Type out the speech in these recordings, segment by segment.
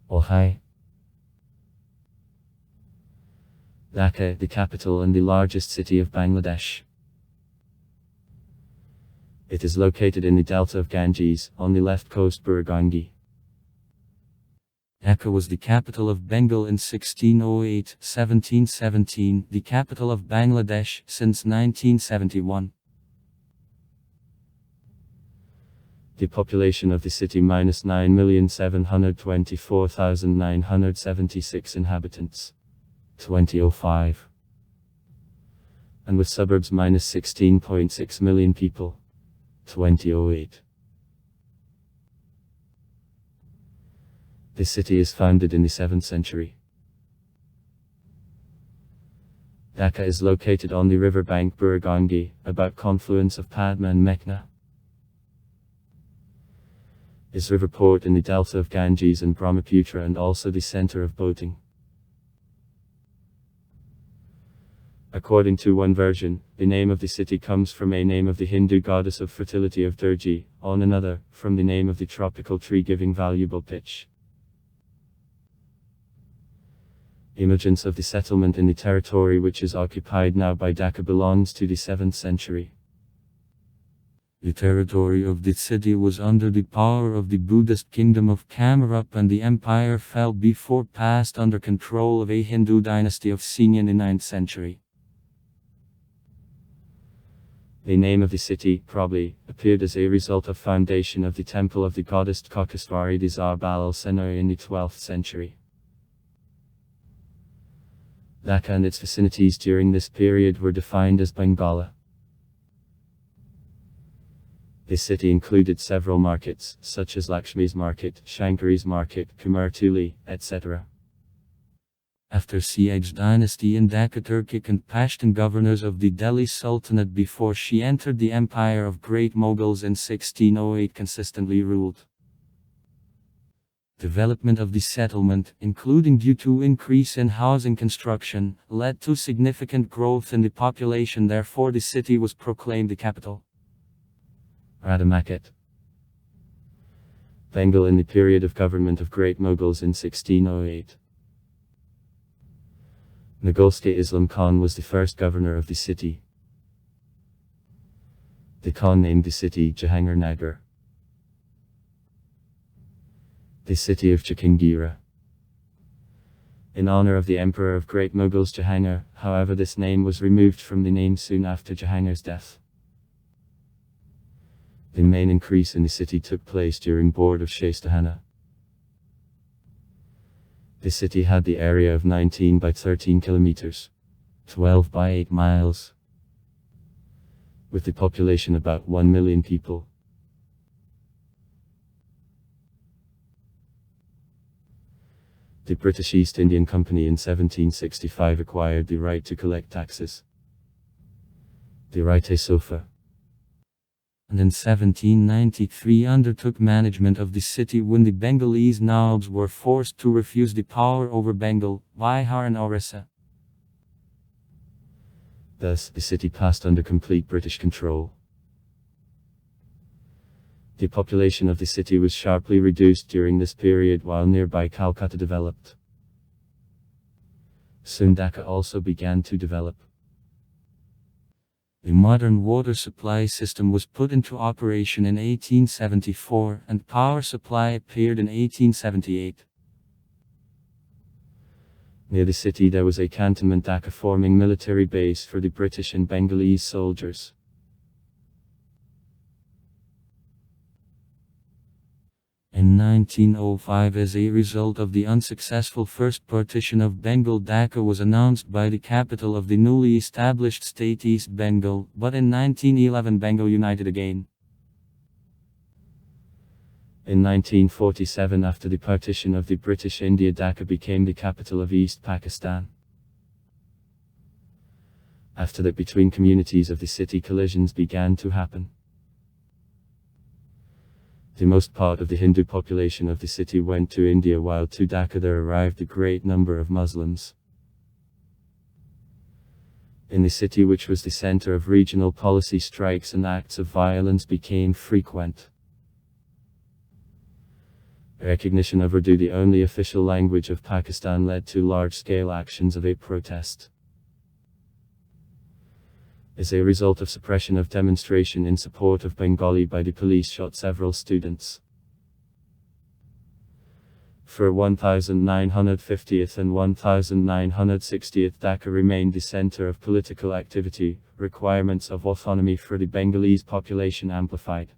Ohio. Dhaka, the capital and the largest city of Bangladesh. It is located in the delta of Ganges, on the left coast Burgangi. Dhaka was the capital of Bengal in 1608, 1717, the capital of Bangladesh since 1971. The population of the city minus 9,724,976 inhabitants. 2005. And with suburbs minus 16.6 million people. 2008. This city is founded in the 7th century. Dhaka is located on the riverbank Burgangi, about confluence of Padma and Meghna. Is river port in the delta of Ganges and Brahmaputra and also the center of boating. According to one version, the name of the city comes from a name of the Hindu goddess of fertility of Durgi, on another, from the name of the tropical tree giving valuable pitch. Emergence of the settlement in the territory which is occupied now by Dhaka belongs to the 7th century. The territory of the city was under the power of the Buddhist kingdom of Kamarap, and the empire fell before passed under control of a Hindu dynasty of Senia in the 9th century. The name of the city, probably, appeared as a result of foundation of the temple of the goddess Kokaswari di Zarbal al-Senoi in the 12th century. Dhaka and its vicinities during this period were defined as Bangala. This city included several markets, such as Lakshmi's Market, Shankari's Market, Kumartuli, etc. After Siege dynasty in Dhaka, Turkic and Pashtun governors of the Delhi Sultanate before she entered the empire of Great Mughals in 1608 consistently ruled. Development of the settlement, including due to increase in housing construction, led to significant growth in the population, therefore the city was proclaimed the capital. Radamaket. Bengal in the period of government of Great Mughals in 1608. Nagolske Islam Khan was the first governor of the city. The Khan named the city Jahangirnagar. The city of Chakingira. In honor of the emperor of Great Mughals Jahangir, however this name was removed from the name soon after Jahangir's death. The main increase in the city took place during Board of Shaistahana. The city had the area of 19 by 13 kilometers, 12 by 8 miles, with the population about 1 million people. The British East Indian Company in 1765 acquired the right to collect taxes. The right sofa. And in 1793 undertook management of the city when the Bengalese Nawabs were forced to refuse the power over Bengal, Bihar and Orissa. Thus, the city passed under complete British control. The population of the city was sharply reduced during this period while nearby Calcutta developed. Soon Dhaka also began to develop. The modern water supply system was put into operation in 1874, and power supply appeared in 1878. Near the city there was a cantonment Dhaka forming military base for the British and Bengalese soldiers. In 1905, as a result of the unsuccessful first partition of Bengal, Dhaka was announced by the capital of the newly established state East Bengal, but in 1911 Bengal united again. In 1947, after the partition of the British India, Dhaka became the capital of East Pakistan. After that, between communities of the city, collisions began to happen. The most part of the Hindu population of the city went to India, while to Dhaka there arrived a great number of Muslims. In the city, which was the center of regional policy, strikes and acts of violence became frequent. Recognition of Urdu, the only official language of Pakistan, led to large-scale actions of a protest. As a result of suppression of demonstration in support of Bengali by the police shot several students. For 1950th and 1960th, Dhaka remained the center of political activity. Requirements of autonomy for the Bengalese population amplified.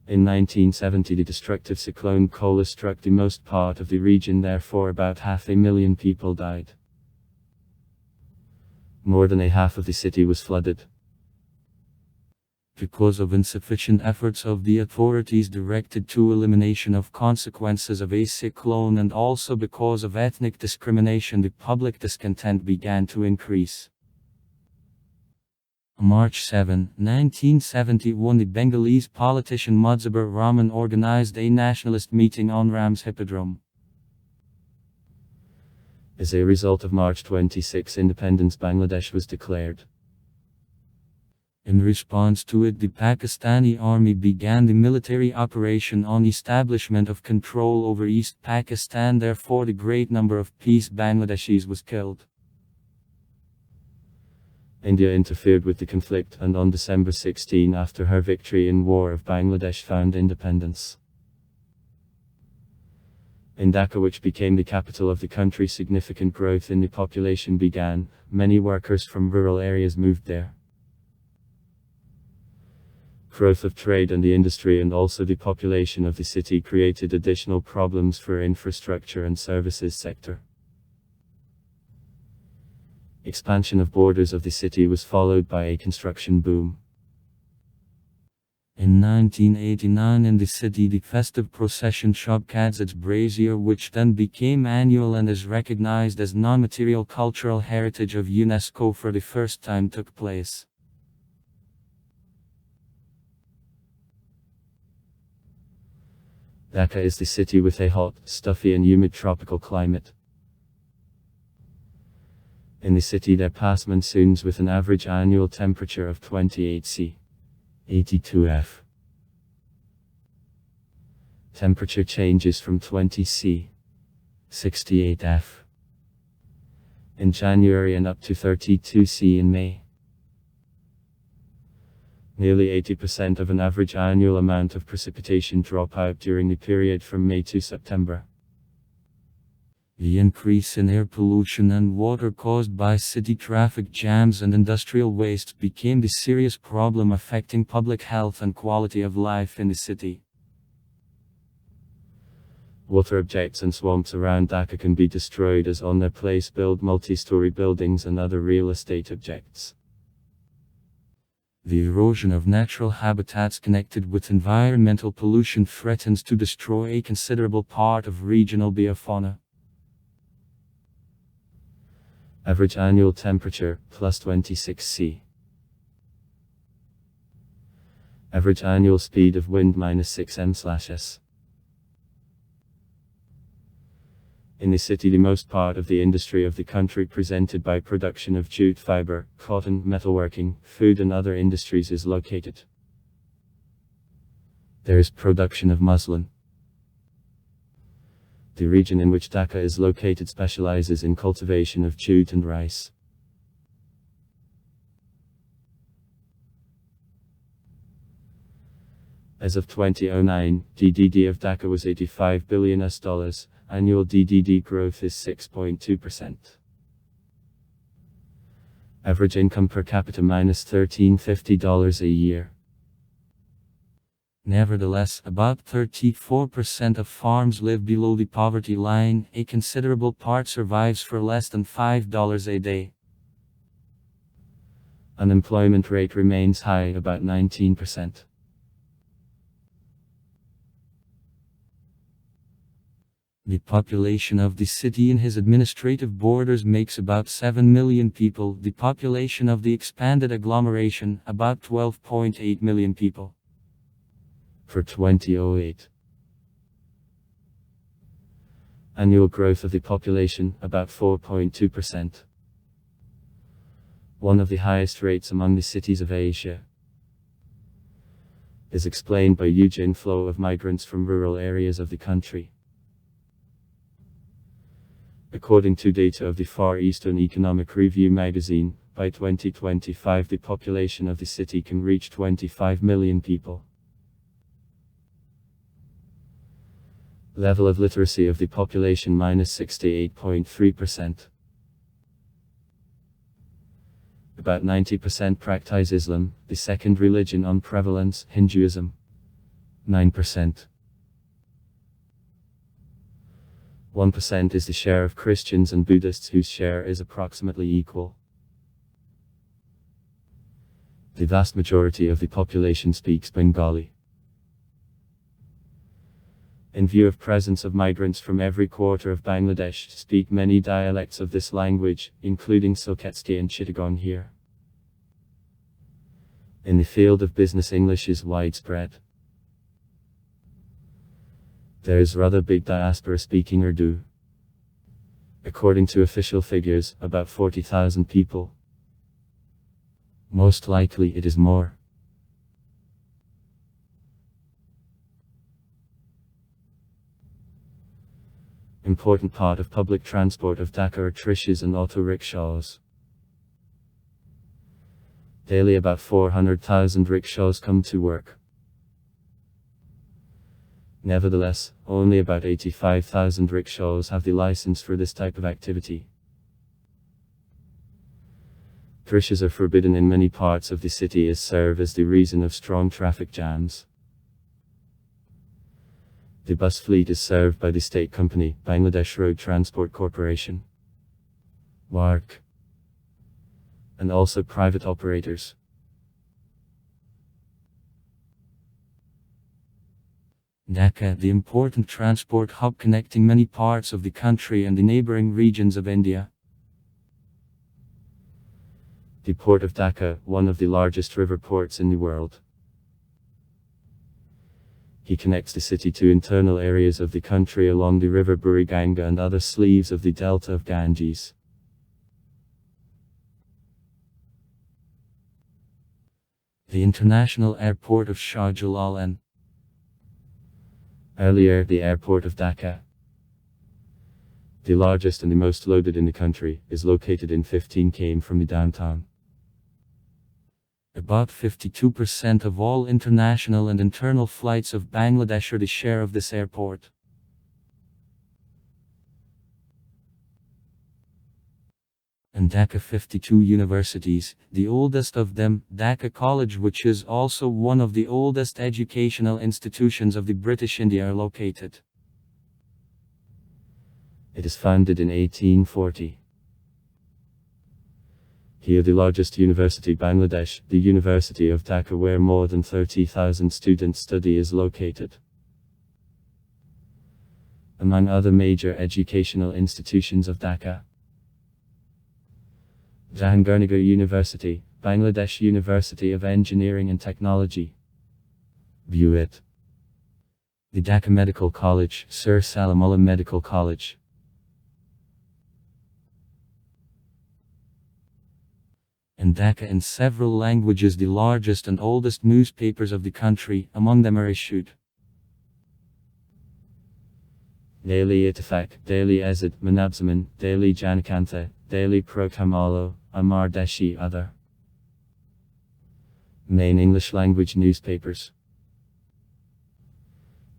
In 1970, the destructive cyclone Kola struck the most part of the region, therefore about 500,000 people died. More than a half of the city was flooded. Because of insufficient efforts of the authorities directed to elimination of consequences of a cyclone, and also because of ethnic discrimination, the public discontent began to increase. On March 7, 1971, the Bengalese politician Mujibur Rahman organized a nationalist meeting on Ram's Hippodrome. As a result of March 26 independence, Bangladesh was declared. In response to it, the Pakistani army began the military operation on establishment of control over East Pakistan. Therefore, the great number of peace Bangladeshis was killed. India interfered with the conflict, and on December 16, after her victory in war of Bangladesh found independence. In Dhaka, which became the capital of the country, significant growth in the population began. Many workers from rural areas moved there. Growth of trade and the industry and also the population of the city created additional problems for infrastructure and services sector. Expansion of borders of the city was followed by a construction boom. In 1989, in the city, the festive procession Shobkadz's Brazier, which then became annual and is recognized as non-material cultural heritage of UNESCO, for the first time took place. Dhaka is the city with a hot, stuffy and humid tropical climate. In the city there pass monsoons with an average annual temperature of 28 C. 82 F. Temperature changes from 20 C. 68 F. in January and up to 32 C in May. Nearly 80% of an average annual amount of precipitation drop out during the period from May to September. The increase in air pollution and water caused by city traffic jams and industrial waste became the serious problem affecting public health and quality of life in the city. Water objects and swamps around Dhaka can be destroyed as on their place build multi-story buildings and other real estate objects. The erosion of natural habitats connected with environmental pollution threatens to destroy a considerable part of regional biofauna. Average annual temperature, plus 26 C. Average annual speed of wind, minus 6 m/s. In the city, the most part of the industry of the country presented by production of jute fiber, cotton, metalworking, food and other industries is located. There is production of muslin. The region in which Dhaka is located specializes in cultivation of jute and rice. As of 2009, GDP of Dhaka was $85 billion. Annual GDP growth is 6.2%. Average income per capita minus $1,350 a year. Nevertheless, about 34% of farms live below the poverty line. A considerable part survives for less than $5 a day. Unemployment rate remains high, about 19%. The population of the city in his administrative borders makes about 7 million people. The population of the expanded agglomeration, about 12.8 million people. For 2008. Annual growth of the population, about 4.2%. One of the highest rates among the cities of Asia. is explained by huge inflow of migrants from rural areas of the country. According to data of the Far Eastern Economic Review magazine, by 2025 the population of the city can reach 25 million people. Level of literacy of the population -68.3%. About 90% practice Islam, the second religion on prevalence, Hinduism. 9%. 1% is the share of Christians and Buddhists, whose share is approximately equal. The vast majority of the population speaks Bengali. In view of presence of migrants from every quarter of Bangladesh speak many dialects of this language, including Silketsky and Chittagong here. In the field of business, English is widespread. There is rather big diaspora speaking Urdu. According to official figures, about 40,000 people. Most likely it is more. Important part of public transport of Dhaka are trishas and auto rickshaws. Daily about 400,000 rickshaws come to work. Nevertheless, only about 85,000 rickshaws have the license for this type of activity. Trishas are forbidden in many parts of the city as serve as the reason of strong traffic jams. The bus fleet is served by the state company, Bangladesh Road Transport Corporation, WARC, and also private operators. Dhaka, the important transport hub connecting many parts of the country and the neighboring regions of India. The port of Dhaka, one of the largest river ports in the world. He connects the city to internal areas of the country along the river Buriganga and other sleeves of the delta of Ganges. The international airport of Shah Jalal. Earlier, the airport of Dhaka, the largest and the most loaded in the country, is located in 15 km from the downtown. About 52% of all international and internal flights of Bangladesh are the share of this airport. In Dhaka 52 universities, the oldest of them, Dhaka College, which is also one of the oldest educational institutions of the British India, are located. It is founded in 1840. Here the largest university Bangladesh, the University of Dhaka, where more than 30,000 students study, is located. Among other major educational institutions of Dhaka, Jahangirnagar University, Bangladesh University of Engineering and Technology, BUET, the Dhaka Medical College, Sir Salimullah Medical College, in Dhaka in several languages the largest and oldest newspapers of the country, among them are issued Daily Ittifaq, Daily Azad, Manabzaman, Daily Janakantha, Daily Prokamalo, Amar Deshi, other main English language newspapers: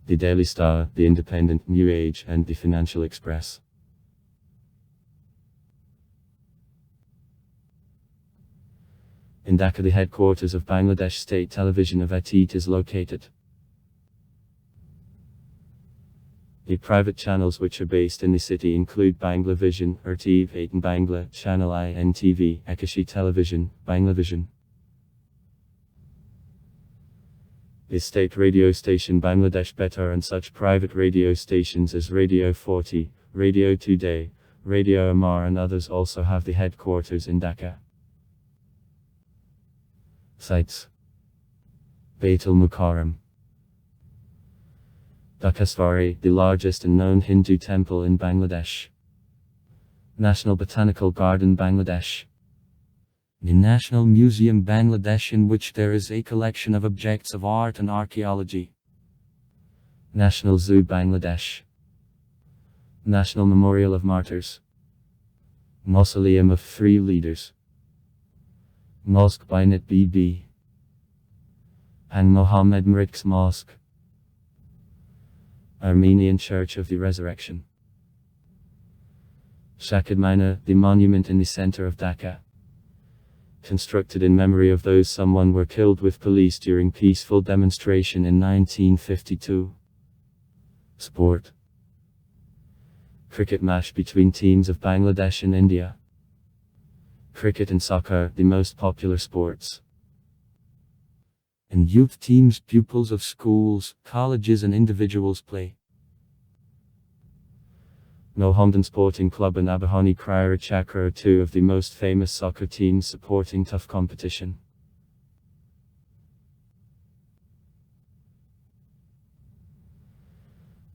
the Daily Star, the Independent, New Age, and the Financial Express. In Dhaka, the headquarters of Bangladesh State Television of Atit is located. The private channels which are based in the city include Bangla Vision, RTV 8 and Bangla, Channel I, NTV, Akashi Television, Bangla Vision. The state radio station Bangladesh Betar and such private radio stations as Radio 40, Radio Today, Radio Amar and others also have the headquarters in Dhaka. Sites: Baitul Mukarram, Dhakasvari, the largest and known Hindu temple in Bangladesh. National Botanical Garden Bangladesh. The National Museum Bangladesh, in which there is a collection of objects of art and archaeology. National Zoo Bangladesh. National Memorial of Martyrs. Mausoleum of Three Leaders. Mosque Binat Bibi. And Mohammed Mriks Mosque. Armenian Church of the Resurrection. Shahid Mina, the monument in the center of Dhaka. Constructed in memory of those someone were killed with police during peaceful demonstration in 1952. Sport. Cricket match between teams of Bangladesh and India. Cricket and soccer, the most popular sports. And youth teams, pupils of schools, colleges and individuals play. Mohammedan Sporting Club and Abahani Kriya Chakra are two of the most famous soccer teams supporting tough competition.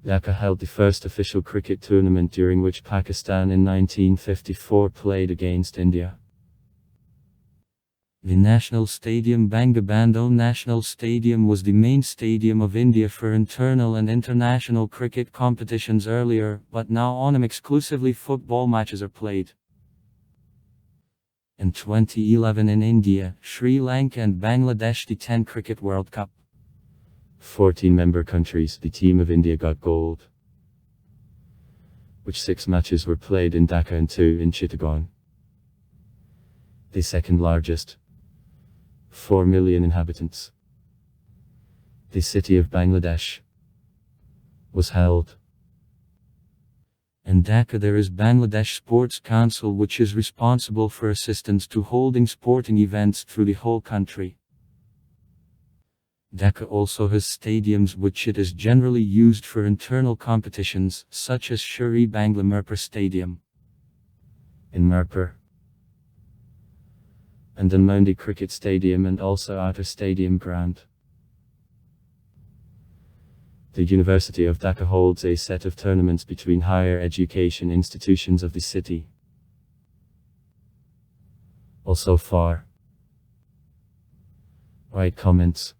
Dhaka held the first official cricket tournament, during which Pakistan in 1954 played against India. The National Stadium Bangabandhu National Stadium was the main stadium of India for internal and international cricket competitions earlier, but now on exclusively football matches are played. In 2011 in India, Sri Lanka and Bangladesh, the 10 Cricket World Cup. 14 member countries, the team of India got gold, which 6 matches were played in Dhaka and 2 in Chittagong. The second largest, 4 million inhabitants. The city of Bangladesh was held. In Dhaka there is Bangladesh Sports Council, which is responsible for assistance to holding sporting events through the whole country. Dhaka also has stadiums which it is generally used for internal competitions, such as Shri Bangla Mirpur Stadium in Mirpur, and Dhanmondi Cricket Stadium, and also Outer Stadium Ground. The University of Dhaka holds a set of tournaments between higher education institutions of the city. Also far. Write comments.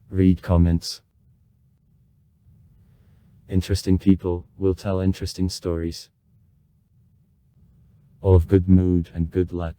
Read comments. Interesting people will tell interesting stories. All of good mood and good luck.